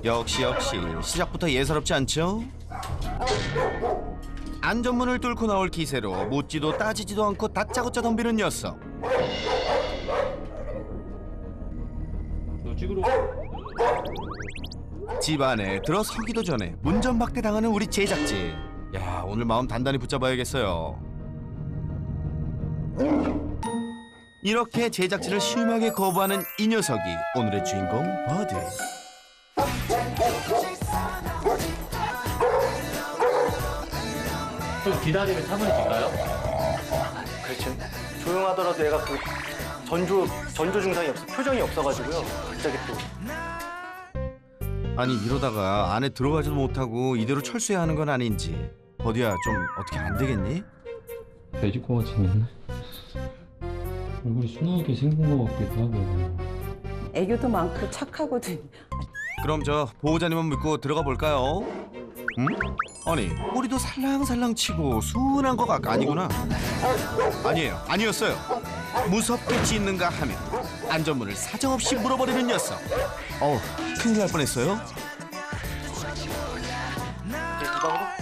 역시 시작부터 예사롭지 않죠? 안전문을 뚫고 나올 기세로 묻지도 따지지도 않고 다짜고짜 덤비는 녀석. 집 안에 들어서기도 전에 문전박대 당하는 우리 제작진. 야, 오늘 마음 단단히 붙잡아야겠어요. 이렇게 제작진을 심하게 거부하는 이 녀석이 오늘의 주인공 버드. 좀 기다리면 차분해질까요? 그렇죠. 조용하더라도 얘가 그 전조 증상이 표정이 없어가지고요. 갑자기 또 아니 이러다가 안에 들어가지도 못하고 이대로 철수해야 하는 건 아닌지. 버드야 좀 어떻게 안 되겠니? 돼지꼬마치는 얼굴이 순하게 생긴 것 같기도 하고. 애교도 많고 착하거든. 그럼 저 보호자님만 믿고 들어가 볼까요? 응? 아니 꼬리도 살랑살랑 치고 순한 거가 아니구나. 아니었어요. 무섭게 짖는가 하면 안전문을 사정없이 물어버리는 녀석. 큰일 날 뻔했어요.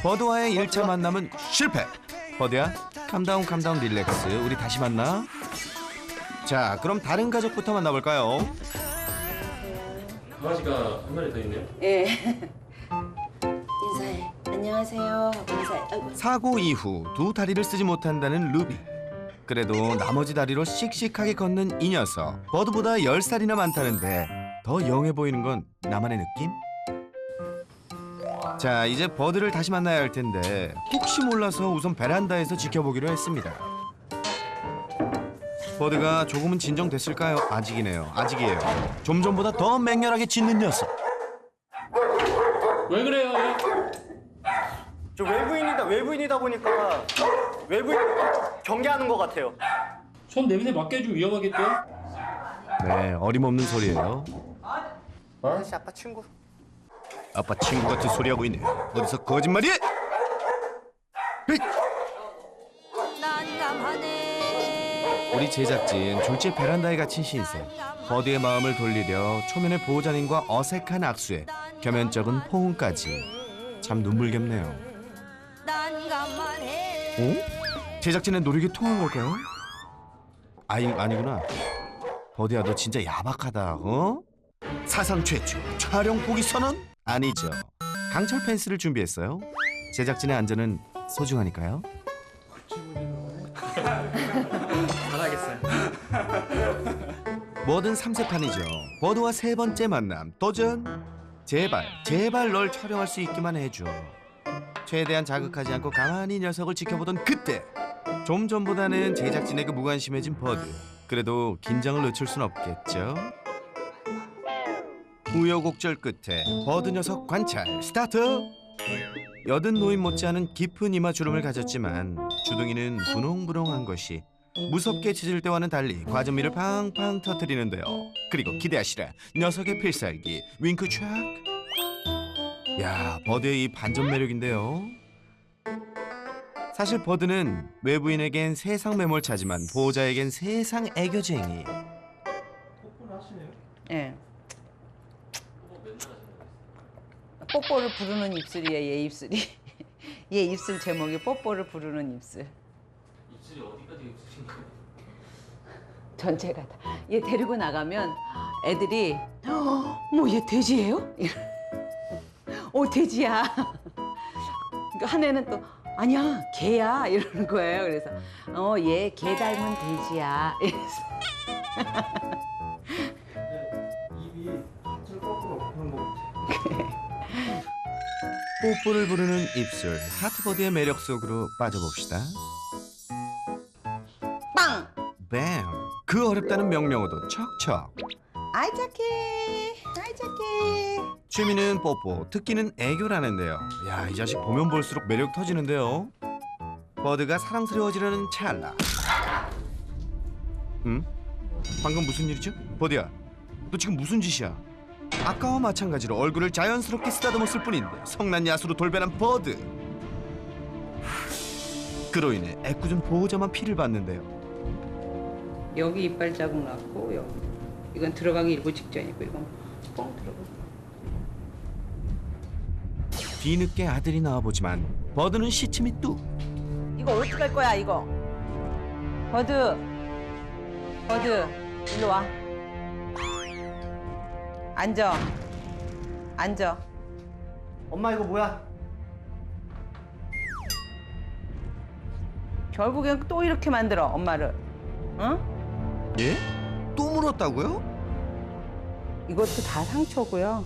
버드와의 1차 만남은 실패. 버드야, 캄다운 릴렉스. 우리 다시 만나. 자, 그럼 다른 가족부터 만나볼까요? 강아지가 한 마리 더 있네요. 예. 인사해. 안녕하세요. 하고 인사해. 아이고. 사고 이후 두 다리를 쓰지 못한다는 루비. 그래도 나머지 다리로 씩씩하게 걷는 이 녀석. 버드보다 10살이나 많다는데 더 영해 보이는 건 나만의 느낌? 자, 이제 버드를 다시 만나야 할 텐데 혹시 몰라서 우선 베란다에서 지켜보기로 했습니다. 버드가 조금은 진정됐을까요? 아직이에요. 좀 전보다 더 맹렬하게 짖는 녀석. 왜 그래요? 저 외부인이다 보니까 외부인 경계하는 것 같아요. 손 냄새 맡게 해주면 위험하겠죠? 네, 어림없는 소리예요. 사실 아빠 친구. 아빠 친구 같은 소리하고 있네. 어디서 거짓말이야? 우리 제작진 졸지에 베란다에 갇힌 신세. 버드의 마음을 돌리려 초면의 보호자님과 어색한 악수에 겸연쩍은 포옹까지. 참 눈물겹네요. 어? 제작진의 노력이 통한 걸까요? 아니구나. 버드야, 너 진짜 야박하다. 사상 최초 촬영 포기 선언? 아니죠. 강철 펜스를 준비했어요. 제작진의 안전은 소중하니까요. 잘하겠어요. 뭐든 삼세판이죠. 버드와 세 번째 만남 도전. 제발 널 촬영할 수 있기만 해줘. 최대한 자극하지 않고 가만히 녀석을 지켜보던 그때 좀 전보다는 제작진에게 무관심해진 버드. 그래도 긴장을 늦출 순 없겠죠. 우여곡절 끝에 버드 녀석 관찰 스타트. 여든 노인 못지않은 깊은 이마 주름을 가졌지만 주둥이는 분홍분홍한 것이 무섭게 짖을 때와는 달리 과즙미를 팡팡 터뜨리는데요. 그리고 기대하시라, 녀석의 필살기 윙크 촥. 야, 버드의 이 반전 매력인데요. 사실 버드는 외부인에겐 세상 매몰차지만 보호자에겐 세상 애교쟁이. 예. 뽀뽀를 부르는 입술이에요. 얘 입술이. 얘 입술 제목이 뽀뽀를 부르는 입술. 입술이 어디까지 입술인가요? 전체가 다. 얘 데리고 나가면 애들이 뭐 얘 돼지예요? 돼지야. 그러니까 한 애는 또 아니야 개야 이러는 거예요. 그래서 얘 개 닮은 돼지야. 이래서. 입이 한쪽 거꾸로 그런 거 같아. 뽀뽀를 부르는 입술, 하트버드의 매력 속으로 빠져봅시다. 빵! 뱀! 그 어렵다는 명령어도 척척. 아이 착해. 아이 착해. 취미는 뽀뽀, 특기는 애교라는데요. 야, 이 자식 보면 볼수록 매력 터지는데요. 버드가 사랑스러워지려는 찰나. 방금 무슨 일이죠? 버드야, 너 지금 무슨 짓이야? 아까와 마찬가지로 얼굴을 자연스럽게 쓰다듬었을 뿐인데 성난 야수로 돌변한 버드. 그로 인해 애꿎은 보호자만 피를 봤는데요. 여기 이빨 자국 났고 여기. 이건 들어가기 일부 직전이고 이건 뻥 들어가. 뒤늦게 아들이 나와보지만 버드는 시침이 뚝. 이거 어떻게 할 거야 이거? 버드, 버드, 일로 와. 앉아, 앉아. 엄마 이거 뭐야? 결국엔 또 이렇게 만들어 엄마를. 응? 예? 또 물었다고요? 이것도 다 상처고요.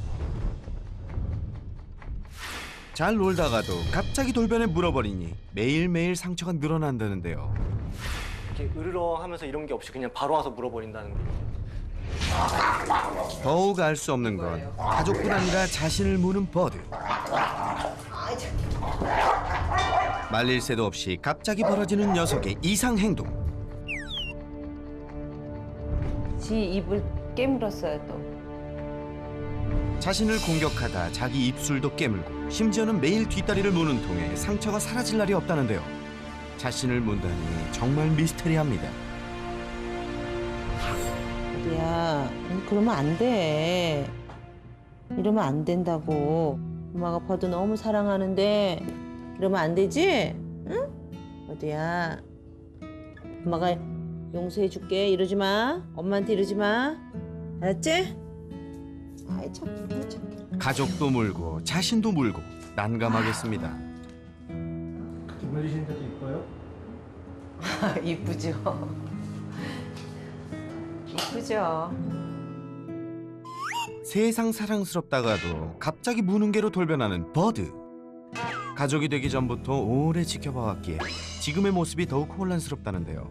잘 놀다가도 갑자기 돌변에 물어버리니 매일매일 상처가 늘어난다는데요. 이렇게 으르렁 하면서 이런 게 없이 그냥 바로 와서 물어버린다는 거. 더욱 알 수 없는 건 가족뿐 아니라 자신을 무는 버드. 말릴 새도 없이 갑자기 벌어지는 녀석의 이상 행동. 지 입을 깨물었어요 또. 자신을 공격하다 자기 입술도 깨물고 심지어는 매일 뒷다리를 무는 통에 상처가 사라질 날이 없다는데요. 자신을 문다니 정말 미스테리합니다. 야, 그러면 안 돼. 이러면 안 된다고. 엄마가 버드 너무 사랑하는데 이러면 안 되지? 응? 버드야. 엄마가 용서해줄게. 이러지 마. 엄마한테 이러지 마. 알았지? 아이 참. 가족도 물고 자신도 물고 난감하겠습니다. 물리시는 데도 이뻐요? 이쁘죠. 이쁘죠. 세상 사랑스럽다가도 갑자기 무는 개로 돌변하는 버드. 가족이 되기 전부터 오래 지켜봐왔기에 지금의 모습이 더욱 혼란스럽다는데요.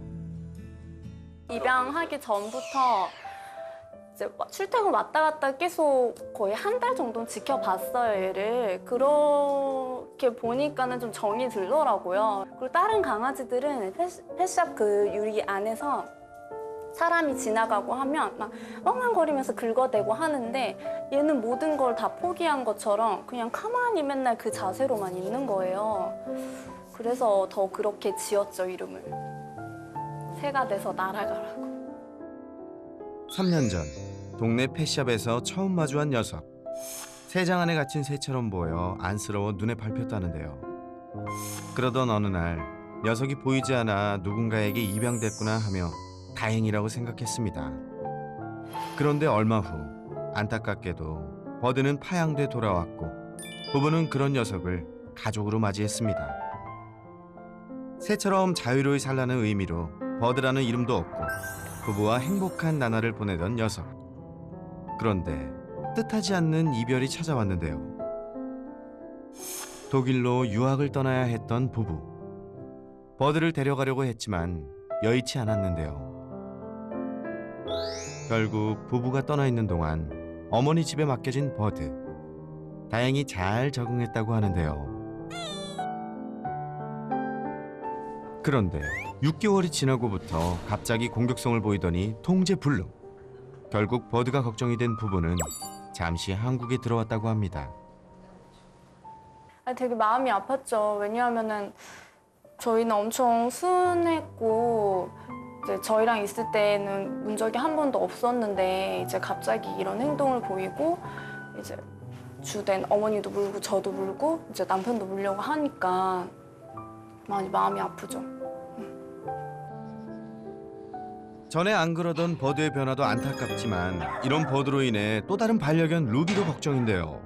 입양하기 전부터 이제 출퇴근 왔다 갔다 계속 거의 한 달 정도는 지켜봤어요, 얘를. 그렇게 보니까는 좀 정이 들더라고요. 그리고 다른 강아지들은 펫샵 그 유리 안에서 사람이 지나가고 하면 막 엉엉거리면서 긁어대고 하는데 얘는 모든 걸 다 포기한 것처럼 그냥 가만히 맨날 그 자세로만 있는 거예요. 그래서 더 그렇게 지었죠, 이름을. 새가 돼서 날아가라고. 3년 전 동네 펫샵에서 처음 마주한 녀석. 새장 안에 갇힌 새처럼 보여 안쓰러워 눈에 밟혔다는데요. 그러던 어느 날 녀석이 보이지 않아 누군가에게 입양됐구나 하며 다행이라고 생각했습니다. 그런데 얼마 후 안타깝게도 버드는 파양돼 돌아왔고 부부는 그런 녀석을 가족으로 맞이했습니다. 새처럼 자유로이 살라는 의미로 버드라는 이름도 얻고 부부와 행복한 나날을 보내던 녀석. 그런데 뜻하지 않는 이별이 찾아왔는데요. 독일로 유학을 떠나야 했던 부부. 버드를 데려가려고 했지만 여의치 않았는데요. 결국 부부가 떠나 있는 동안 어머니 집에 맡겨진 버드. 다행히 잘 적응했다고 하는데요. 그런데 6개월이 지나고부터 갑자기 공격성을 보이더니 통제 불능. 결국 버드가 걱정이 된 부부는 잠시 한국에 들어왔다고 합니다. 되게 마음이 아팠죠. 왜냐하면은 저희는 엄청 순했고 이제 저희랑 있을 때는 문적이 한 번도 없었는데 이제 갑자기 이런 행동을 보이고 이제 주된 어머니도 물고 저도 물고 이제 남편도 물려고 하니까 많이 마음이 아프죠. 전에 안 그러던 버드의 변화도 안타깝지만 이런 버드로 인해 또 다른 반려견 루비도 걱정인데요.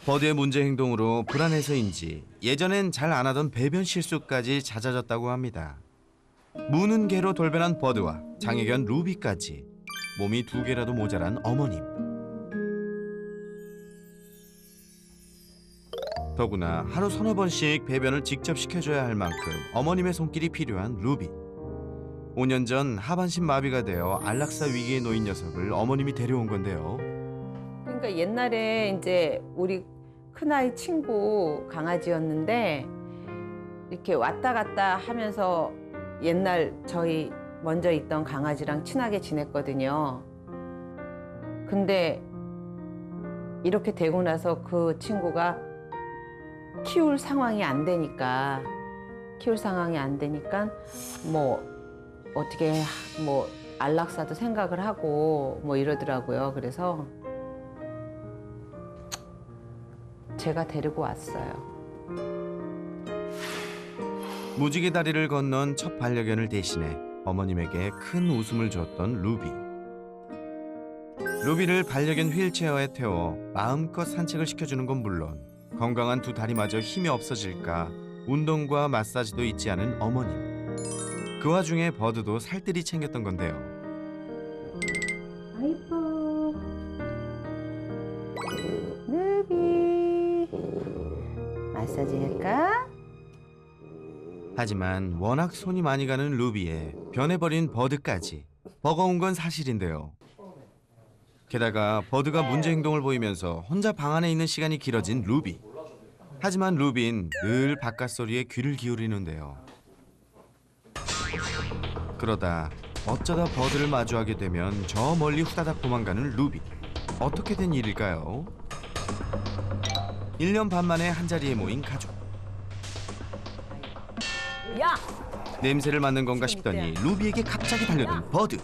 버드의 문제 행동으로 불안해서인지 예전엔 잘 안 하던 배변 실수까지 잦아졌다고 합니다. 무는 개로 돌변한 버드와 장애견 루비까지 몸이 2개라도 모자란 어머님. 더구나 하루 서너 번씩 배변을 직접 시켜줘야 할 만큼 어머님의 손길이 필요한 루비. 5년 전 하반신 마비가 되어 안락사 위기에 놓인 녀석을 어머님이 데려온 건데요. 그러니까 옛날에 이제 우리 큰아이 친구 강아지였는데 이렇게 왔다 갔다 하면서 옛날 저희 먼저 있던 강아지랑 친하게 지냈거든요. 근데 이렇게 되고 나서 그 친구가 키울 상황이 안 되니까 뭐 어떻게 뭐 안락사도 생각을 하고 뭐 이러더라고요. 그래서 제가 데리고 왔어요. 무지개 다리를 건넌 첫 반려견을 대신해 어머님에게 큰 웃음을 줬던 루비. 루비를 반려견 휠체어에 태워 마음껏 산책을 시켜주는 건 물론 건강한 두 다리마저 힘이 없어질까 운동과 마사지도 잊지 않은 어머님. 그 와중에 버드도 살뜰히 챙겼던 건데요. 아이고, 루비, 마사지 할까? 하지만 워낙 손이 많이 가는 루비에 변해버린 버드까지 버거운 건 사실인데요. 게다가 버드가 문제 행동을 보이면서 혼자 방 안에 있는 시간이 길어진 루비. 하지만 루비는 늘 바깥 소리에 귀를 기울이는데요. 그러다 어쩌다 버드를 마주하게 되면 저 멀리 후다닥 도망가는 루비. 어떻게 된 일일까요? 1년 반 만에 한자리에 모인 가족. 야! 냄새를 맡는 건가 싶더니 루비에게 갑자기 달려든 버드.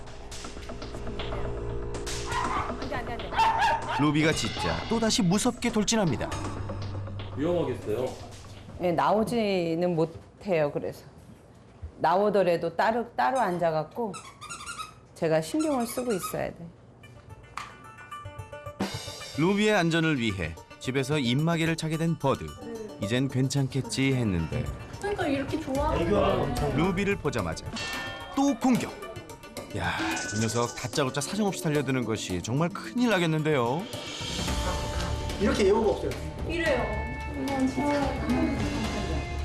루비가 짖자 또다시 무섭게 돌진합니다. 위험하겠어요. 예, 나오지는 못해요. 그래서 나오더라도 따로 앉아갖고 제가 신경을 쓰고 있어야 돼. 루비의 안전을 위해 집에서 입마개를 차게 된 버드. 이젠 괜찮겠지 했는데 그러니까 이렇게 좋아. 루비를 보자마자 또 공격. 야, 이 녀석 다짜고짜 사정없이 달려드는 것이 정말 큰일 나겠는데요. 이렇게 예우가 없어요. 이래요.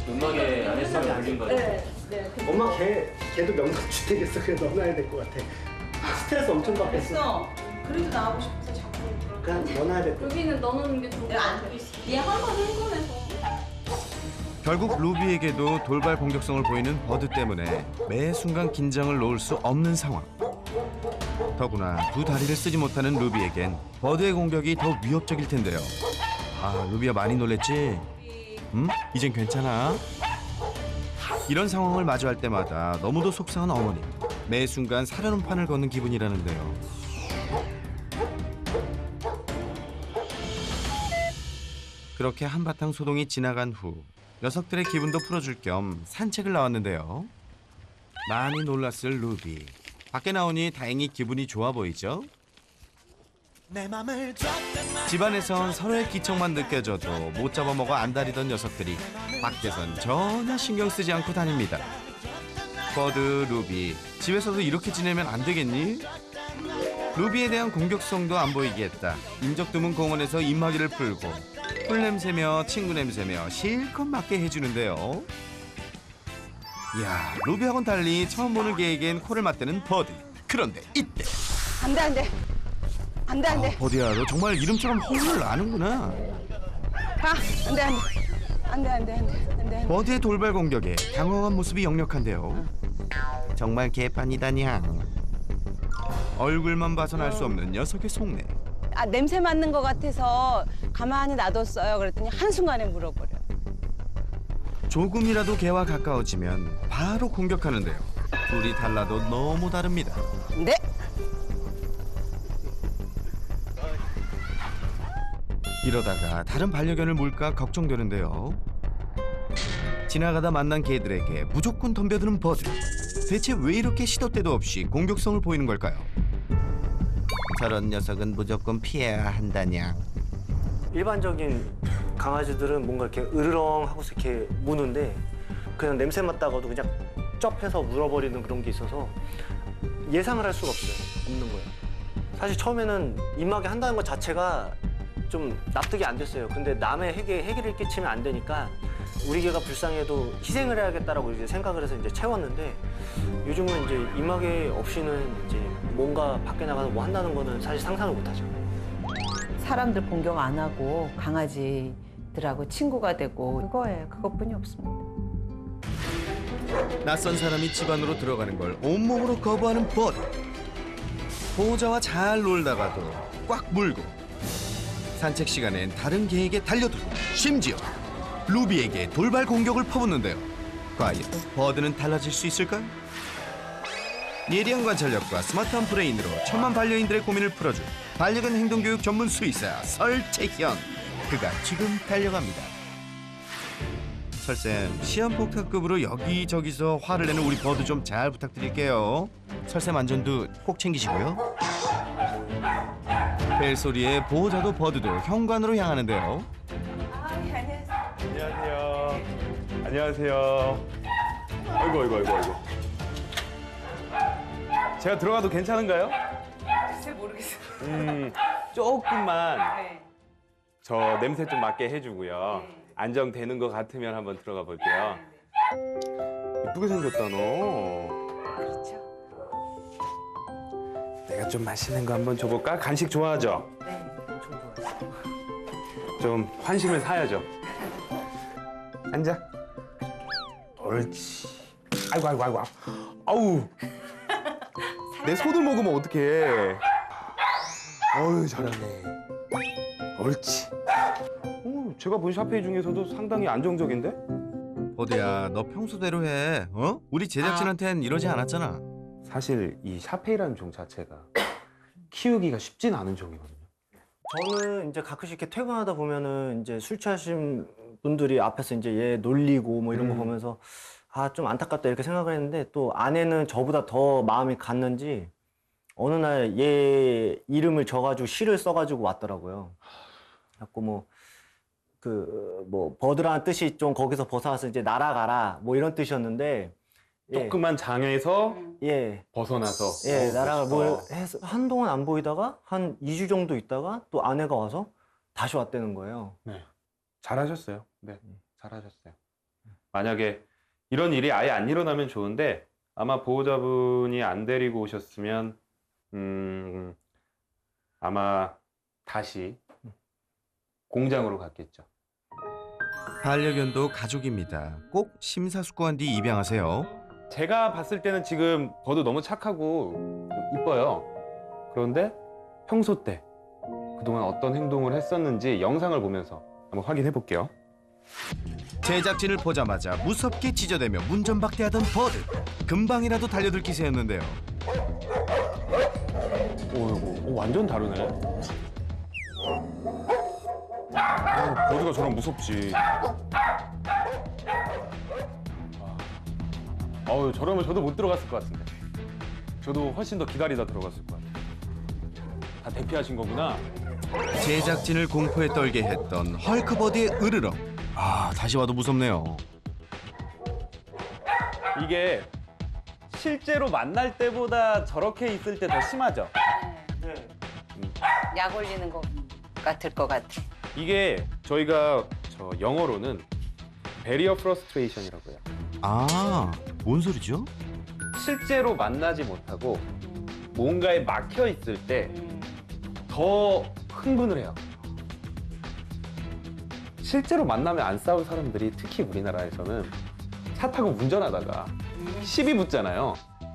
음악에 안 했으면 안 된 거예요. 엄마 걔도 명당주택에서 그래 넣어놔야 될 것 같아. 스트레스 엄청 받겠어. 그래도 나오고 싶어서 자꾸. 그냥 넣어놔야 될 것 같아. 여기는 넣어놓는 게 좋을 것 같아. 얘 한번 흥분해서. 결국 루비에게도 돌발 공격성을 보이는 버드 때문에 매 순간 긴장을 놓을 수 없는 상황. 더구나 두 다리를 쓰지 못하는 루비에겐 버드의 공격이 더 위협적일 텐데요. 아, 루비야 많이 놀랬지? 이젠 괜찮아? 이런 상황을 마주할 때마다 너무도 속상한 어머님. 매 순간 사려는 판을 걷는 기분이라는데요. 그렇게 한바탕 소동이 지나간 후 녀석들의 기분도 풀어줄 겸 산책을 나왔는데요. 많이 놀랐을 루비. 밖에 나오니 다행히 기분이 좋아 보이죠? 집안에선 서로의 기척만 느껴져도 못 잡아먹어 안달이던 녀석들이 밖에선 전혀 신경 쓰지 않고 다닙니다. 버드, 루비, 집에서도 이렇게 지내면 안 되겠니? 루비에 대한 공격성도 안 보이겠다. 인적 드문 공원에서 입마개를 풀고 풀 냄새며 친구 냄새며 실컷 맡게 해주는데요. 이야, 루비하고는 달리 처음 보는 개에겐 코를 맞대는 버드. 그런데 이때 안 돼. 버드야, 너 정말 이름처럼 혼을 나는구나. 안 돼. 버드의 돌발 공격에 당황한 모습이 역력한데요. 정말 개판이다냥. 얼굴만 봐선 알 수 없는 녀석의 속내. 냄새 맡는 것 같아서 가만히 놔뒀어요. 그랬더니 한순간에 물어버려요. 조금이라도 개와 가까워지면 바로 공격하는데요. 둘이 달라도 너무 다릅니다. 네? 이러다가 다른 반려견을 물까 걱정되는데요. 지나가다 만난 개들에게 무조건 덤벼드는 버드. 대체 왜 이렇게 시도 때도 없이 공격성을 보이는 걸까요? 저런 녀석은 무조건 피해야 한다냥. 일반적인 강아지들은 뭔가 이렇게 으르렁 하고서 이렇게 무는데 그냥 냄새 맡다가도 그냥 쩝해서 물어버리는 그런 게 있어서 예상을 할 수가 없는 거예요. 사실 처음에는 입마개 한다는 것 자체가 좀 납득이 안 됐어요. 근데 남의 해기를 끼치면 안 되니까 우리 개가 불쌍해도 희생을 해야겠다라고 이제 생각을 해서 이제 채웠는데 요즘은 이제 입마개 없이는 이제 뭔가 밖에 나가서 뭐 한다는 거는 사실 상상을 못 하죠. 사람들 공격 안 하고 강아지들하고 친구가 되고 그거예요. 그것뿐이 없습니다. 낯선 사람이 집 안으로 들어가는 걸 온몸으로 거부하는 버드. 보호자와 잘 놀다가도 꽉 물고 산책 시간엔 다른 개에게 달려들고 심지어 루비에게 돌발 공격을 퍼붓는데요. 과연 버드는 달라질 수 있을까요? 예리한 관찰력과 스마트한 브레인으로 천만 반려인들의 고민을 풀어줄 반려견 행동교육 전문 수의사 설채현. 그가 지금 달려갑니다. 설쌤, 시험 복학급으로 여기저기서 화를 내는 우리 버드 좀 잘 부탁드릴게요. 설쌤 안전도 꼭 챙기시고요. 벨소리에 보호자도 버드도 현관으로 향하는데요. 안녕하세요. 안녕하세요. 아이고. 제가 들어가도 괜찮은가요? 글쎄 모르겠어요. 조금만 네. 저 냄새 좀 맡게 해주고요. 네. 안정되는 것 같으면 한번 들어가 볼게요. 이쁘게 생겼다 너. 그렇죠. 내가 좀 맛있는 거 한번 줘볼까? 간식 좋아하죠? 네. 엄청 좋아요. 좀 환심을 사야죠. 앉아. 옳지. 아이고. 아우. 내 손을 먹으면 어떡해. 어휴, 잘하네. 옳지. 제가 본 샤페이 중에서도 상당히 안정적인데? 버드야, 너 평소대로 해. 어? 우리 제작진한텐 이러지 않았잖아. 사실 이 샤페이라는 종 자체가 키우기가 쉽진 않은 종이거든요. 저는 이제 가끔씩 이렇게 퇴근하다 보면은 이제 술 취하신 분들이 앞에서 이제 얘 놀리고 뭐 이런 거 보면서 아, 좀 안타깝다 이렇게 생각을 했는데 또 아내는 저보다 더 마음이 갔는지 어느 날 얘 이름을 적어가지고 시를 써가지고 왔더라고요. 그래갖고 버드라는 뜻이 좀 거기서 벗어나서 이제 날아가라 뭐 이런 뜻이었는데 조그만 장에서 예. 벗어나서 예, 나라가 뭘 해서 한동안 안 보이다가 한 2주 정도 있다가 또 아내가 와서 다시 왔다는 거예요. 잘하셨어요. 네, 잘하셨어요. 만약에 이런 일이 아예 안 일어나면 좋은데 아마 보호자분이 안 데리고 오셨으면 아마 다시 공장으로 갔겠죠. 반려견도 가족입니다. 꼭 심사숙고한 뒤 입양하세요. 제가 봤을 때는 지금 버드 너무 착하고 이뻐요. 그런데 평소 때 그동안 어떤 행동을 했었는지 영상을 보면서 한번 확인해 볼게요. 제작진을 보자마자 무섭게 찢어대며 문전박대하던 버드. 금방이라도 달려들 기세였는데요. 오, 완전 다르네. 버드가 저랑 무섭지. 저러면 저도 못 들어갔을 것 같은데. 저도 훨씬 더 기다리다 들어갔을 것 같아요. 다 대피하신 거구나. 제작진을 공포에 떨게 했던 헐크버드의 으르렁. 아, 다시 와도 무섭네요. 이게 실제로 만날 때보다 저렇게 있을 때 더 심하죠? 약 올리는 것 같을 것 같아. 이게 저희가 영어로는 베리어 프러스트레이션이라고 해요. 아, 뭔 소리죠? 실제로 만나지 못하고 뭔가에 막혀 있을 때 더 흥분을 해요. 실제로 만나면 안 싸울 사람들이 특히 우리나라에서는 차 타고 운전하다가 시비 붙잖아요.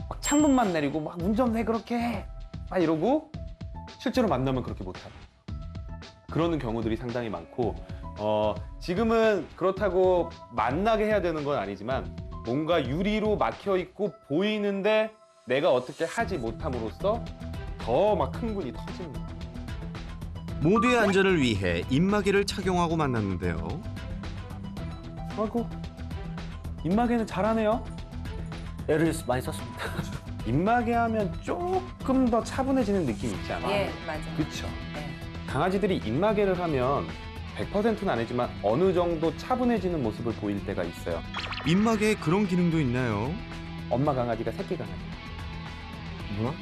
막 창문만 내리고 막 운전 왜 그렇게 해? 막 이러고 실제로 만나면 그렇게 못하고 그러는 경우들이 상당히 많고 지금은 그렇다고 만나게 해야 되는 건 아니지만 뭔가 유리로 막혀 있고 보이는데 내가 어떻게 하지 못함으로써 더 막 흥분이 터지는 거예요. 모두의 안전을 위해 입마개를 착용하고 만났는데요. 아이고, 입마개는 잘하네요. 애를 많이 썼습니다. 입마개 하면 조금 더 차분해지는 느낌이 있지 않아요? 예, 맞아. 그렇죠. 네. 강아지들이 입마개를 하면 100%는 아니지만 어느 정도 차분해지는 모습을 보일 때가 있어요. 입마개에 그런 기능도 있나요? 엄마 강아지가 새끼 강아지. 뭐야?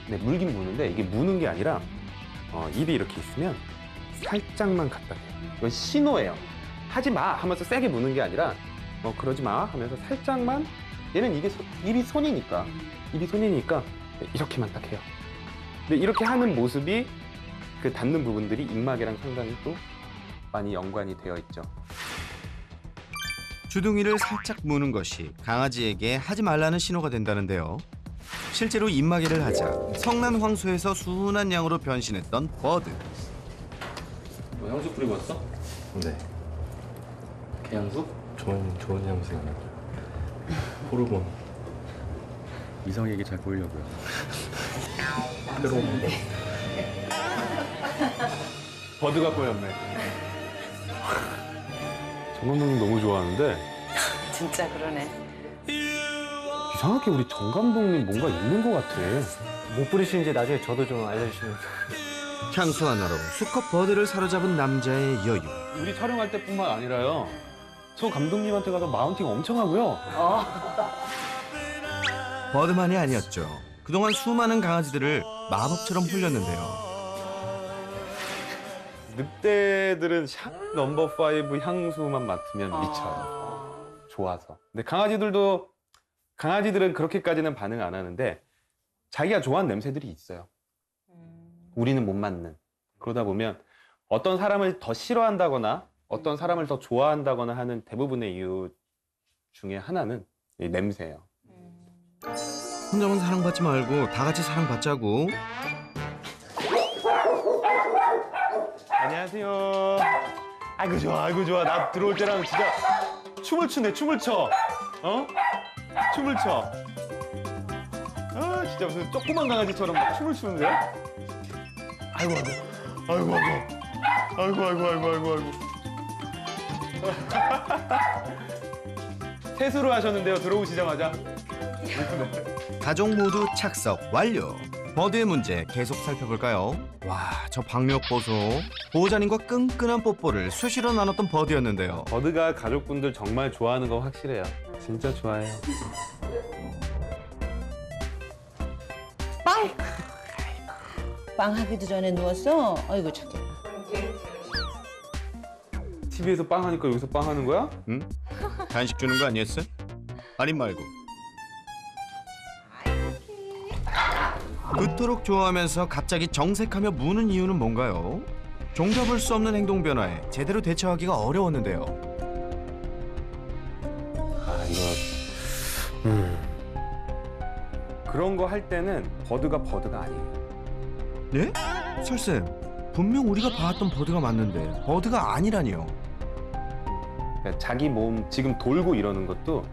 네, 물긴 무는데 이게 무는 게 아니라 입이 이렇게 있으면 살짝만 갖다 대요. 이건 신호예요. 하지 마 하면서 세게 무는 게 아니라 그러지 마 하면서 살짝만 얘는 입이 손이니까 이렇게만 딱 해요. 근데 이렇게 하는 모습이 그 닿는 부분들이 입마개랑 상당히 또 많이 연관이 되어 있죠. 주둥이를 살짝 무는 것이 강아지에게 하지 말라는 신호가 된다는데요. 실제로 입마개를 하자 성난 황소에서 순한 양으로 변신했던 버드. 향수 뿌리고 왔어? 네, 개향수? 좋은 향수가 나요. 호르몬. 이성에게 잘 보이려고요. 버드가 꼬였네. 정 감독님 너무 좋아하는데 진짜 그러네. 이상하게 우리 정 감독님 뭔가 있는 것 같아. 못 부리시는지 나중에 저도 좀 알려주시면. 향수 하나로 수컷 버드를 사로잡은 남자의 여유. 우리 촬영할 때뿐만 아니라요. 저 감독님한테 가서 마운팅 엄청 하고요. 버드만이 아니었죠. 그동안 수많은 강아지들을 마법처럼 훈렸는데요. 늑대들은 샵 넘버 5 향수만 맡으면 미쳐요. 좋아서. 근데 강아지들은 그렇게까지는 반응 안 하는데 자기가 좋아하는 냄새들이 있어요. 우리는 못 맡는. 그러다 보면 어떤 사람을 더 싫어한다거나 어떤 사람을 더 좋아한다거나 하는 대부분의 이유 중에 하나는 이 냄새예요. 혼자만 사랑받지 말고 다 같이 사랑받자고. 안녕하세요. 아이고 좋아, 아이고 좋아. 나 들어올 때랑 진짜 춤을 추네, 춤을 춰. 어? 춤을 춰. 아, 진짜 무슨 조그만 강아지처럼 막 춤을 추는데? 아이고, 아이고, 아이고, 아이고, 아이고, 아이고, 아이고, 아이고. 세수를 하셨는데요, 들어오시자마자. 가족 모두 착석 완료. 버드의 문제 계속 살펴볼까요? 와, 저 박력 보소. 보호자님과 끈끈한 뽀뽀를 수시로 나눴던 버드였는데요. 버드가 가족분들 정말 좋아하는 거 확실해요. 진짜 좋아해요. 빵! 빵 하기도 전에 누웠어? 아이고 착해. TV에서 빵 하니까 여기서 빵 하는 거야? 응? 간식 주는 거 아니었어? 아님 말고. 그토록 좋아하면서 갑자기 정색하며 무는 이유는 뭔가요? 종잡을 수 없는 행동 변화에 제대로 대처하기가 어려웠는데요. 아, 이거 그런 거 할 때는 버드가 아니에요. 네? 설쌤, 분명 우리가 봐왔던 버드가 맞는데 버드가 아니라니요. 그러니까 자기 몸 지금 돌고 이러는 것도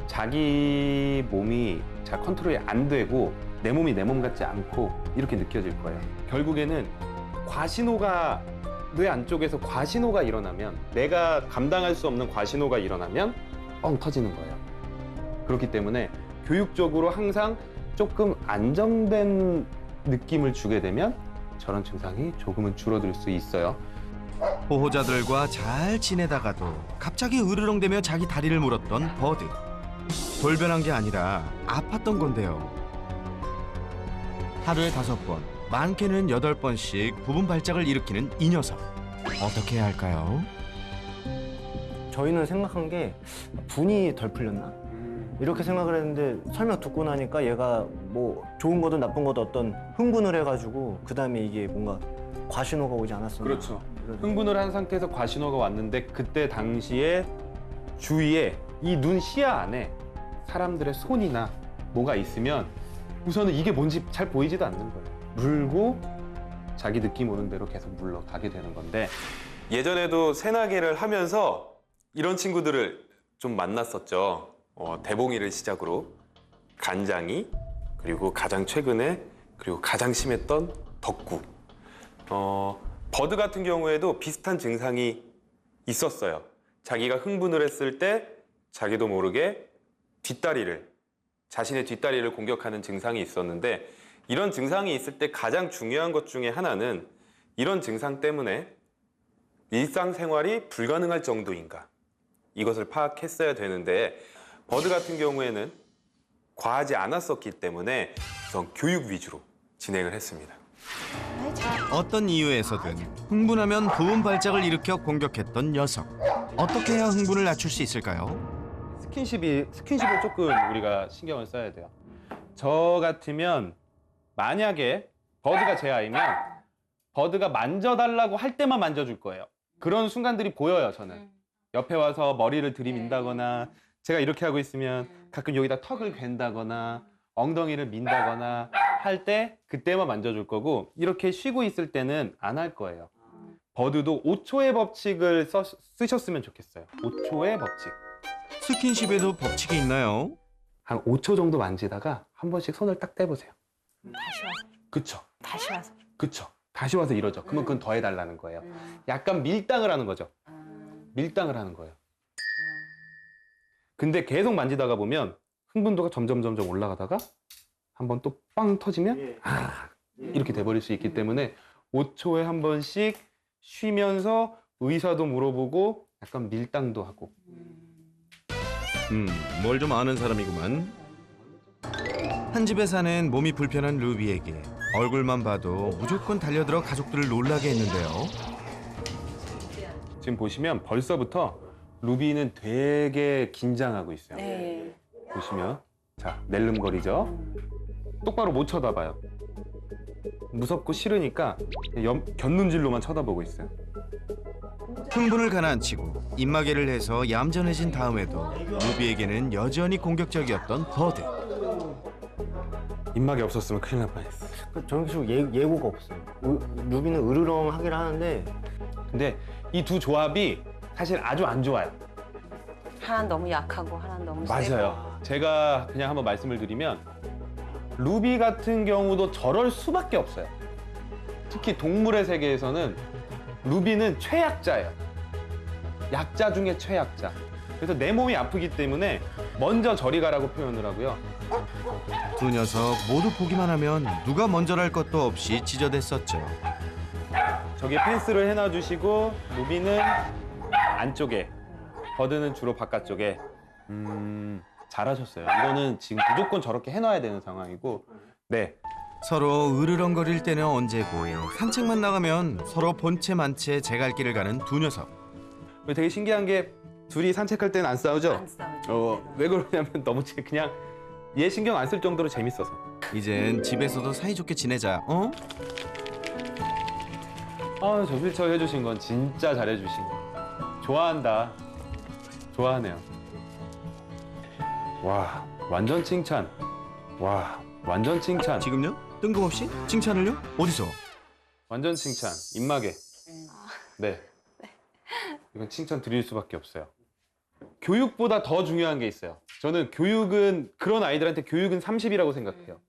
자기 몸이 잘 컨트롤이 안 되고 내 몸이 내 몸 같지 않고 이렇게 느껴질 거예요. 결국에는 과신호가 뇌 안쪽에서 과신호가 일어나면 내가 감당할 수 없는 과신호가 일어나면 뻥 터지는 거예요. 그렇기 때문에 교육적으로 항상 조금 안정된 느낌을 주게 되면 저런 증상이 조금은 줄어들 수 있어요. 보호자들과 잘 지내다가도 갑자기 으르렁대며 자기 다리를 물었던 버드. 돌변한 게 아니라 아팠던 건데요. 하루에 5번, 많게는 8번씩 부분 발작을 일으키는 이 녀석. 어떻게 해야 할까요? 저희는 생각한 게 분이 덜 풀렸나? 이렇게 생각을 했는데 설명 듣고 나니까 얘가 뭐 좋은 거든 나쁜 거든 어떤 흥분을 해가지고 그 다음에 이게 뭔가 과신호가 오지 않았었나? 그렇죠. 흥분을 한 상태에서 과신호가 왔는데 그때 당시에 주위에 이 눈 시야 안에 사람들의 손이나 뭐가 있으면 우선은 이게 뭔지 잘 보이지도 않는 거예요. 물고 자기 느낌 오는 대로 계속 물러가게 되는 건데 예전에도 새나개를 하면서 이런 친구들을 좀 만났었죠. 대봉이를 시작으로 간장이 그리고 가장 최근에 그리고 가장 심했던 덕구. 버드 같은 경우에도 비슷한 증상이 있었어요. 자기가 흥분을 했을 때 자기도 모르게 자신의 뒷다리를 공격하는 증상이 있었는데 이런 증상이 있을 때 가장 중요한 것 중에 하나는 이런 증상 때문에 일상생활이 불가능할 정도인가 이것을 파악했어야 되는데 버드 같은 경우에는 과하지 않았었기 때문에 우선 교육 위주로 진행을 했습니다. 어떤 이유에서든 흥분하면 부분 발작을 일으켜 공격했던 녀석. 어떻게 해야 흥분을 낮출 수 있을까요? 스킨십을 조금 우리가 신경을 써야 돼요. 저 같으면 만약에 버드가 제 아이면 버드가 만져달라고 할 때만 만져줄 거예요. 그런 순간들이 보여요, 저는. 옆에 와서 머리를 들이민다거나 제가 이렇게 하고 있으면 가끔 여기다 턱을 괜다거나 엉덩이를 민다거나 할 때 그때만 만져줄 거고 이렇게 쉬고 있을 때는 안 할 거예요. 버드도 5초의 법칙을 쓰셨으면 좋겠어요. 5초의 법칙. 스킨십에도 법칙이 있나요? 한 5초 정도 만지다가 한 번씩 손을 딱 떼보세요. 다시 와서. 그쵸? 다시 와서. 그쵸? 다시 와서 이러죠. 그러면 그건 더 해달라는 거예요. 약간 밀당을 하는 거죠. 밀당을 하는 거예요. 근데 계속 만지다가 보면 흥분도가 점점 올라가다가 한번 또 빵 터지면 이렇게 돼버릴 수 있기 때문에 5초에 한 번씩 쉬면서 의사도 물어보고 약간 밀당도 하고. 뭘 좀 아는 사람이구만. 한 집에 사는 몸이 불편한 루비에게 얼굴만 봐도 무조건 달려들어 가족들을 놀라게 했는데요. 지금 보시면 벌써부터 루비는 되게 긴장하고 있어요. 네. 보시면 자 낼름거리죠. 똑바로 못 쳐다봐요. 무섭고 싫으니까 곁눈질로만 쳐다보고 있어요. 흥분을 가라앉히고 입마개를 해서 얌전해진 다음에도 루비에게는 여전히 공격적이었던 버드. 입막이 없었으면 큰일 날 뻔했어. 저런 게 좀 예고가 없어요. 루비는 으르렁하긴 하는데 근데 이 두 조합이 사실 아주 안 좋아요. 하나는 너무 약하고 하나는 너무 세고. 맞아요. 제가 그냥 한번 말씀을 드리면 루비 같은 경우도 저럴 수밖에 없어요. 특히 동물의 세계에서는 루비는 최약자예요. 약자 중에 최약자. 그래서 내 몸이 아프기 때문에 먼저 저리 가라고 표현을 하고요. 두 녀석 모두 보기만 하면 누가 먼저랄 것도 없이 찢어댔었죠. 저기 펜스를 해놔주시고 루비는 안쪽에, 버드는 주로 바깥쪽에. 잘하셨어요. 이거는 지금 무조건 저렇게 해놔야 되는 상황이고. 네. 서로 으르렁거릴 때는 언제고 산책만 나가면 서로 본체 만체 제갈길을 가는 두 녀석. 되게 신기한 게 둘이 산책할 때는 안 싸우죠? 안 싸우죠. 왜 그러냐면 너무 그냥 얘 신경 안 쓸 정도로 재밌어서. 이젠 집에서도 사이좋게 지내자. 어? 아, 저 휠체어 해주신 건 진짜 잘해주신 거. 좋아한다. 좋아하네요. 와, 완전 칭찬. 와, 완전 칭찬. 지금요? 뜬금없이? 칭찬을요? 어디서? 완전 칭찬. 입마개. 네. 이건 칭찬 드릴 수밖에 없어요. 교육보다 더 중요한 게 있어요. 저는 교육은, 그런 아이들한테 교육은 30이라고 생각해요.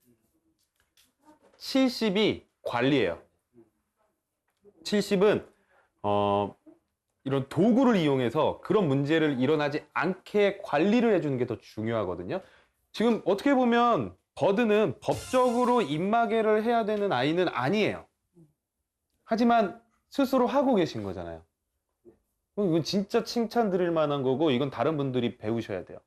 70이 관리예요. 70은 이런 도구를 이용해서 그런 문제를 일어나지 않게 관리를 해주는 게 더 중요하거든요. 지금 어떻게 보면 버드는 법적으로 입마개를 해야 되는 아이는 아니에요. 하지만 스스로 하고 계신 거잖아요. 이건 진짜 칭찬 드릴 만한 거고, 이건 다른 분들이 배우셔야 돼요.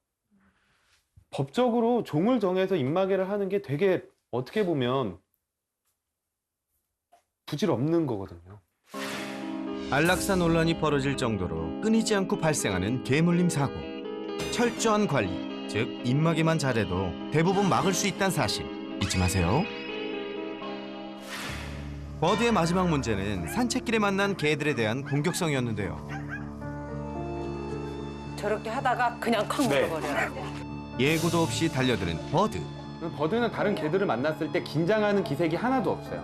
법적으로 종을 정해서 입마개를 하는 게 되게 어떻게 보면 부질없는 거거든요. 안락사 논란이 벌어질 정도로 끊이지 않고 발생하는 개물림 사고. 철저한 관리, 즉 입마개만 잘해도 대부분 막을 수 있다는 사실 잊지 마세요. 버드의 마지막 문제는 산책길에 만난 개들에 대한 공격성이었는데요. 저렇게 하다가 그냥 콱 네. 물어버려요. 예고도 없이 달려드는 버드. 버드는 다른 개들을 만났을 때 긴장하는 기색이 하나도 없어요.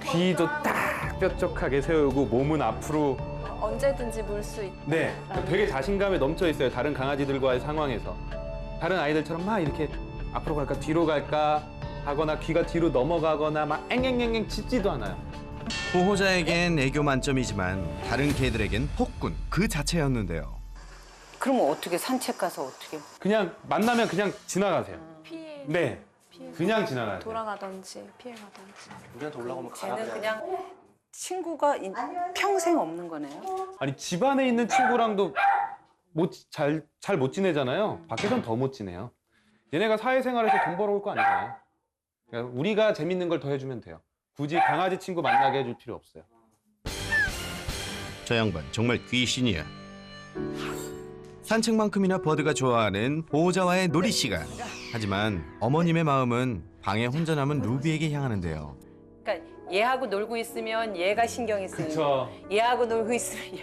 귀도 딱 뾰족하게 세우고 몸은 앞으로. 언제든지 물 수 있다. 네, 되게 자신감에 넘쳐 있어요. 다른 강아지들과의 상황에서. 다른 아이들처럼 막 이렇게 앞으로 갈까 뒤로 갈까 하거나 귀가 뒤로 넘어가거나 막 앵앵앵앵 짖지도 않아요. 보호자에겐 애교 만점이지만 다른 개들에겐 폭군 그 자체였는데요. 그러면 어떻게 산책 가서 어떻게? 그냥 만나면 그냥 지나가세요. 피해. 네, 그냥 지나가세요. 돌아가든지 피해가든지. 우리한테 올라가면 쟤는 그냥 친구가 평생 없는 거네요. 아니 집 안에 있는 친구랑도 잘 못 지내잖아요. 밖에선 더 못 지내요. 얘네가 사회생활에서 돈 벌어올 거 아니잖아요. 그러니까 우리가 재밌는 걸 더 해주면 돼요. 굳이 강아지 친구 만나게 해줄 필요 없어요. 저 양반 정말 귀신이야. 산책만큼이나 버드가 좋아하는 보호자와의 놀이 시간. 하지만 어머님의 마음은 방에 혼자 남은 루비에게 향하는데요. 그러니까 얘하고 놀고 있으면 얘가 신경이 쓰이고 그쵸. 얘하고 놀고 있으면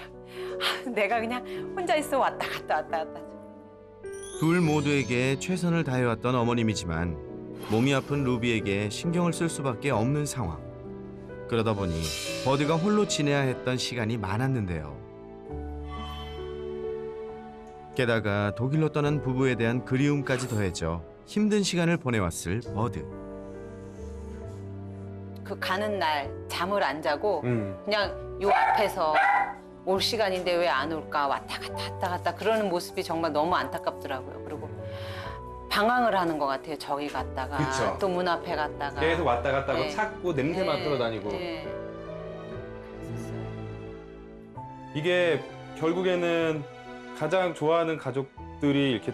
내가 그냥 혼자 있어 왔다 갔다. 둘 모두에게 최선을 다해왔던 어머님이지만 몸이 아픈 루비에게 신경을 쓸 수밖에 없는 상황. 그러다 보니 버드가 홀로 지내야 했던 시간이 많았는데요. 게다가 독일로 떠난 부부에 대한 그리움까지 더해져 힘든 시간을 보내왔을 버드. 그 가는 날 잠을 안 자고 음. 그냥 요 앞에서 올 시간인데 왜 안 올까 왔다 갔다 왔다 갔다 그러는 모습이 정말 너무 안타깝더라고요. 그리고 방황을 하는 것 같아요. 저기 갔다가 그쵸. 또 문 앞에 갔다가 계속 왔다 갔다 하고 네. 찾고 냄새 맡으러 다니고. 네. 이게 결국에는 가장 좋아하는 가족들이 이렇게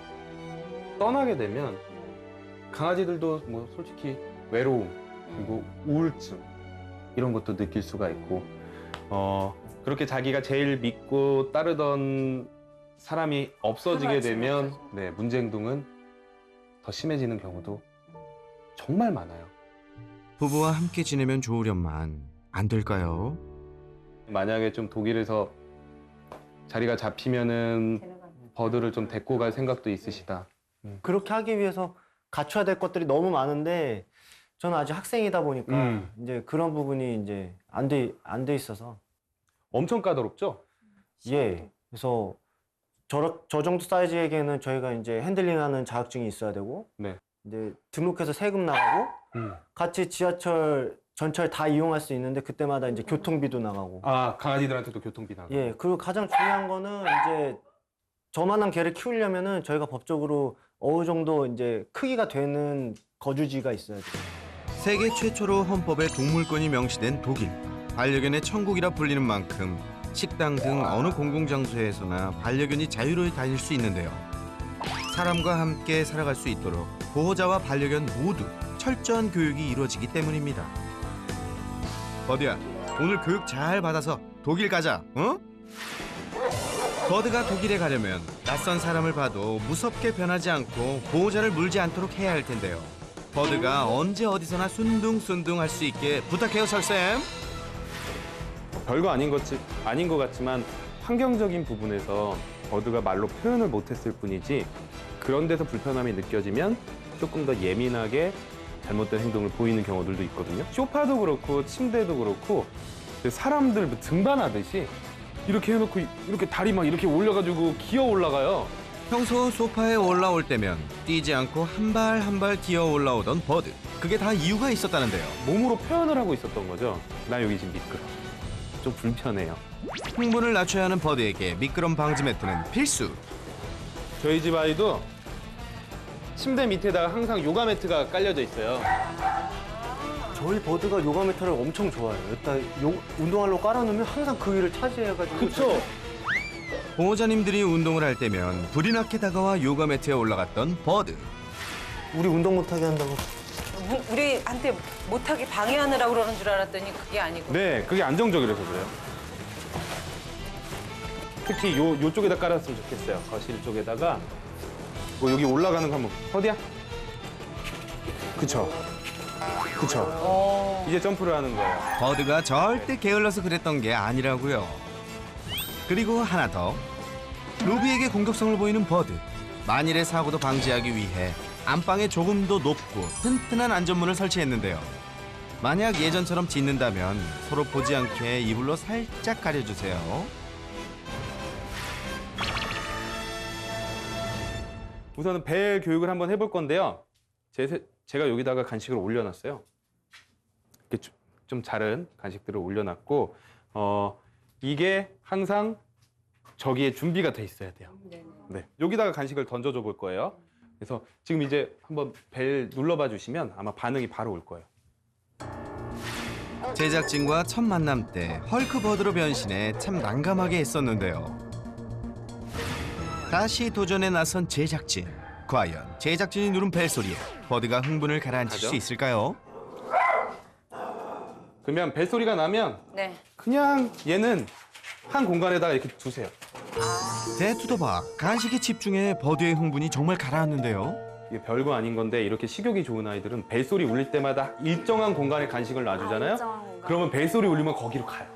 떠나게 되면 강아지들도 뭐 솔직히 외로움 그리고 우울증 이런 것도 느낄 수가 있고 그렇게 자기가 제일 믿고 따르던 사람이 없어지게 되면 네, 문제 행동은 더 심해지는 경우도 정말 많아요. 부부와 함께 지내면 좋으련만 안 될까요? 만약에 좀 독일에서 자리가 잡히면은 버드를 좀 데리고 갈 생각도 있으시다. 그렇게 하기 위해서 갖춰야 될 것들이 너무 많은데 저는 아직 학생이다 보니까 이제 그런 부분이 이제 안 돼 있어서 엄청 까다롭죠? 예. 그래서 저 정도 사이즈에게는 저희가 이제 핸들링하는 자격증이 있어야 되고 네. 이제 등록해서 세금 나가고 같이 지하철 전철 다 이용할 수 있는데 그때마다 이제 교통비도 나가고 아 강아지들한테도 교통비 나가. 예. 그리고 가장 중요한 거는 이제 저만한 개를 키우려면은 저희가 법적으로 어느 정도 이제 크기가 되는 거주지가 있어야 돼요. 세계 최초로 헌법에 동물권이 명시된 독일. 반려견의 천국이라 불리는 만큼 식당 등 어느 공공장소에서나 반려견이 자유로이 다닐 수 있는데요. 사람과 함께 살아갈 수 있도록 보호자와 반려견 모두 철저한 교육이 이루어지기 때문입니다. 버드야, 오늘 교육 잘 받아서 독일 가자, 어? 버드가 독일에 가려면 낯선 사람을 봐도 무섭게 변하지 않고 보호자를 물지 않도록 해야 할 텐데요. 버드가 언제 어디서나 순둥순둥 할 수 있게 부탁해요, 설쌤. 별거 아닌 것 같지만 환경적인 부분에서 버드가 말로 표현을 못했을 뿐이지 그런 데서 불편함이 느껴지면 조금 더 예민하게 잘못된 행동을 보이는 경우들도 있거든요. 소파도 그렇고 침대도 그렇고 사람들 등반하듯이 이렇게 해놓고 이렇게 다리 막 이렇게 올려가지고 기어 올라가요. 평소 소파에 올라올 때면 뛰지 않고 한 발 한 발 기어 올라오던 버드. 그게 다 이유가 있었다는데요. 몸으로 표현을 하고 있었던 거죠. 나 여기 지금 미끄러. 좀 불편해요. 흥분을 낮춰야 하는 버드에게 미끄럼 방지 매트는 필수. 저희 집 아이도 침대 밑에다가 항상 요가 매트가 깔려져 있어요. 저희 버드가 요가 매트를 엄청 좋아해요. 일단 운동화로 깔아놓으면 항상 그 위를 차지해가지고. 그쵸? 보호자님들이 운동을 할 때면 불이 나게 다가와 요가 매트에 올라갔던 버드. 우리 운동 못하게 한다고. 우리한테 못하게 방해하느라고 그러는 줄 알았더니 그게 아니고. 네, 그게 안정적이라서 그래요. 특히 요쪽에다 깔았으면 좋겠어요. 거실 쪽에다가. 뭐 여기 올라가는 거 한번. 어디야? 그쵸. 이제 점프를 하는 거예요. 버드가 절대 게을러서 그랬던 게 아니라고요. 그리고 하나 더. 루비에게 공격성을 보이는 버드. 만일의 사고도 방지하기 위해 안방에 조금 더 높고 튼튼한 안전문을 설치했는데요. 만약 예전처럼 짖는다면 서로 보지 않게 이불로 살짝 가려주세요. 우선은 배 교육을 한번 해볼 건데요. 제가 여기다가 간식을 올려놨어요. 이렇게 좀 자른 간식들을 올려놨고 이게 항상 저기에 준비가 돼 있어야 돼요. 네, 여기다가 간식을 던져줘 볼 거예요. 그래서 지금 이제 한번 벨 눌러봐 주시면 아마 반응이 바로 올 거예요. 제작진과 첫 만남 때 헐크 버드로 변신해 참 난감하게 했었는데요. 다시 도전에 나선 제작진. 과연 제작진이 누른 벨소리에 버드가 흥분을 가라앉힐 가죠? 수 있을까요? 그러면 벨소리가 나면 네. 그냥 얘는 한 공간에다가 이렇게 두세요. 대투도박 간식에 집중해 버드의 흥분이 정말 가라앉는데요. 이게 별거 아닌 건데 이렇게 식욕이 좋은 아이들은 벨소리 울릴 때마다 일정한 공간에 간식을 놔주잖아요. 그러면 벨소리 울리면 거기로 가요.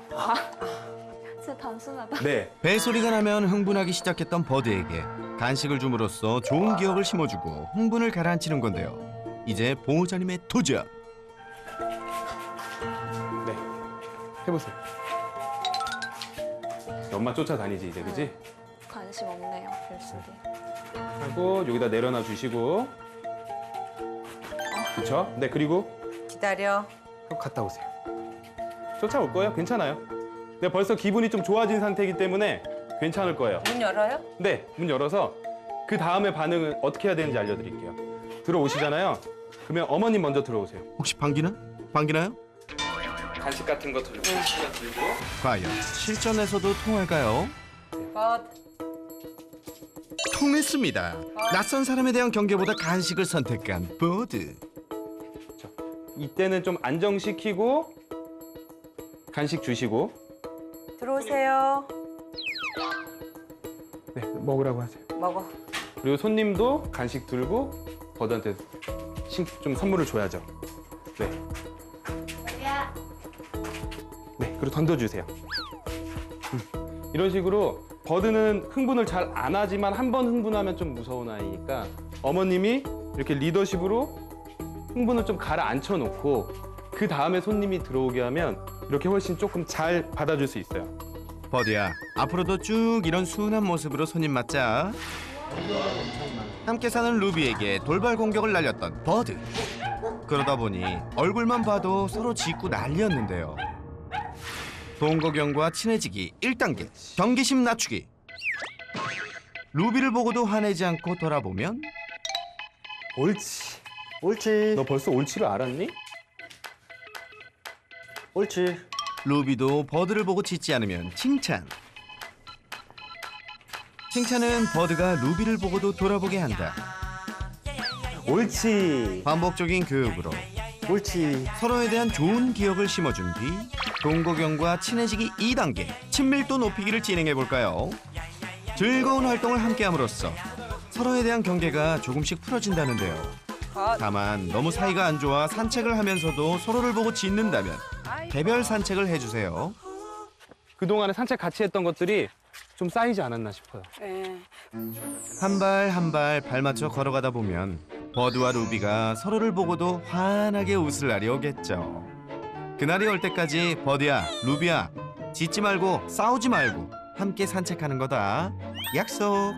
진짜 단순하다. 네. 벨소리가 나면 흥분하기 시작했던 버드에게 간식을 줌으로써 좋은 기억을 심어주고 흥분을 가라앉히는 건데요. 이제 보호자님의 도전. 네. 해보세요. 엄마 쫓아다니지 이제, 그지? 관심 없네요. 별소리. 하고 여기다 내려놔 주시고. 그렇죠? 네, 그리고 기다려. 갔다 오세요. 쫓아올 거예요. 괜찮아요. 네, 벌써 기분이 좀 좋아진 상태이기 때문에 괜찮을 거예요. 문 열어요? 네, 문 열어서 그 다음에 반응은 어떻게 해야 되는지 알려드릴게요. 들어오시잖아요. 그러면 어머님 먼저 들어오세요. 혹시 방귀나? 방귀나요? 간식 같은 거 들고. 과연 실전에서도 통할까요? 벗. 통했습니다. 낯선 사람에 대한 경계보다 간식을 선택한 버드. 이때는 좀 안정시키고 간식 주시고. 들어오세요. 네, 먹으라고 하세요. 먹어. 그리고 손님도 간식 들고 버드한테 좀 선물을 줘야죠. 네. 네, 그리고 던져주세요. 이런 식으로 버드는 흥분을 잘 안 하지만 한 번 흥분하면 좀 무서운 아이니까 어머님이 이렇게 리더십으로 흥분을 좀 가라앉혀 놓고 그 다음에 손님이 들어오게 하면 이렇게 훨씬 조금 잘 받아줄 수 있어요. 버드야, 앞으로도 쭉 이런 순한 모습으로 손님 맞자. 함께 사는 루비에게 돌발 공격을 날렸던 버드. 그러다 보니 얼굴만 봐도 서로 짖고 난리였는데요. 동거경과 친해지기 1단계, 경계심 낮추기. 루비를 보고도 화내지 않고 돌아보면 옳지. 옳지. 너 벌써 옳지를 알았니? 옳지. 루비도 버드를 보고 짖지 않으면 칭찬. 칭찬은 버드가 루비를 보고도 돌아보게 한다. 옳지. 반복적인 교육으로 옳지. 서로에 대한 좋은 기억을 심어준 뒤 동거경과 친해지기 2단계 친밀도 높이기를 진행해 볼까요? 즐거운 활동을 함께함으로써 서로에 대한 경계가 조금씩 풀어진다는데요. 다만 너무 사이가 안 좋아 산책을 하면서도 서로를 보고 짖는다면 개별 산책을 해주세요. 그동안에 산책 같이 했던 것들이 좀 쌓이지 않았나 싶어요. 네. 한 발 한 발 발맞춰 걸어가다 보면 버드와 루비가 서로를 보고도 환하게 웃을 날이 오겠죠. 그날이 올 때까지 버드야, 루비야, 짖지 말고 싸우지 말고 함께 산책하는 거다. 약속.